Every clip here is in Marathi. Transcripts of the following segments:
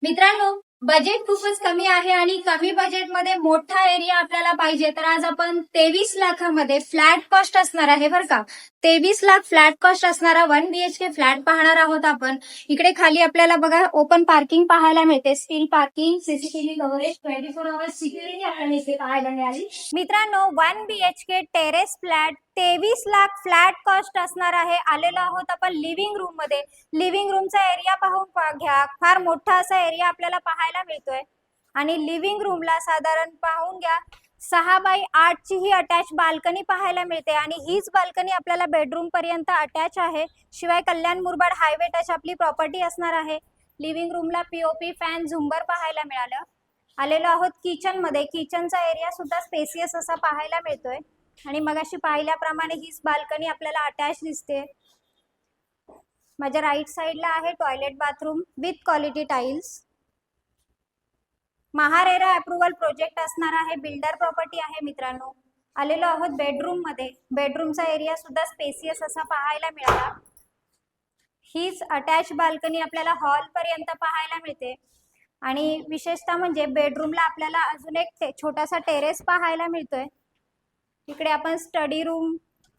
मित्रांनो, बजेट खूपच कमी आहे आणि कमी बजेटमध्ये मोठा एरिया आपल्याला पाहिजे, तर आज आपण 23 लाखामध्ये फ्लॅट कॉस्ट असणार आहे बरं का. 23 लाख फ्लॅट कॉस्ट असणारा 1 BHK फ्लॅट पाहणार आहोत आपण. इकडे खाली आपल्याला बघा ओपन पार्किंग पाहायला मिळते, steel parking, CCTV coverage, 24 hours security आपल्याला इथे पाहायला मिळाली. मित्रांनो, 1 BHK terrace flat 23 lakh flat cost असणार आहे. आलेलो आहोत आपण लिव्हिंग रूम मध्ये. लिव्हिंग रूमचा एरिया पाहून घ्या, फार मोठा असा एरिया आपल्याला पाहायला मिळतोय आणि लिव्हिंग रूमला साधारण पाहून घ्या 6x8 ची ही अटॅच बाल्कनी पाहायला मिळते आणि हीच बाल्कनी आपल्याला बेडरूम पर्यंत अटॅच आहे. शिवाय कल्याण मुरबाड हायवे टच आपली प्रॉपर्टी असणार आहे. लिव्हिंग रूमला पीओपी फॅन झुंबर पाहायला मिळालं. आलेलो आहोत किचन मध्ये. किचनचा एरिया सुद्धा स्पेसियस असा पाहायला मिळतोय आणि मगाशी पाहिल्याप्रमाणे हीच बाल्कनी आपल्याला अटॅच दिसते. माझ्या राईट साइडला आहे toilet bathroom with quality tiles. MahaRERA approval project असणार आहे. बिल्डर प्रॉपर्टी आहे मित्रांनो. आलेलो आहोत बेडरूम मध्ये. बेडरूमचा एरिया सुद्धा स्पेसियस असा पाहायला मिळाला. हीच अटॅच बाल्कनी आपल्याला हॉल पर्यंत पाहायला मिळते आणि विशेषतः म्हणजे बेडरूमला आपल्याला अजून एक छोटासा टेरेस पाहायला मिळतोय. इकडे आपण स्टडी रूम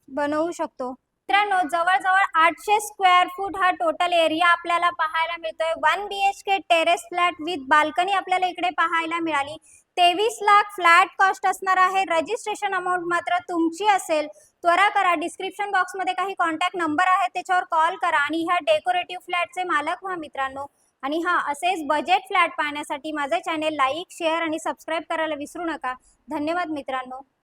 बनवू शकतो. मित्रांनो, जवळजवळ 800 स्क्वेअर फूट हा टोटल एरिया आपल्याला पाहायला मिळतोय. 1 BHK terrace flat with balcony आपल्याला इकडे पाहायला मिळाली. 23 लाख फ्लॅट कॉस्ट असणार आहे. रजिस्ट्रेशन अमाऊंट मात्र तुमची असेल. त्वरा करा, डिस्क्रिप्शन बॉक्स मध्ये काही कॉन्टॅक्ट नंबर आहे, त्याच्यावर कॉल करा आणि ह्या डेकोरेटिव्ह फ्लॅटचे मालक व्हा मित्रांनो. आणि असेच बजेट फ्लॅट पाहण्यासाठी माझे चॅनेल लाईक, शेअर आणि सबस्क्राईब करायला विसरू नका. धन्यवाद मित्रांनो.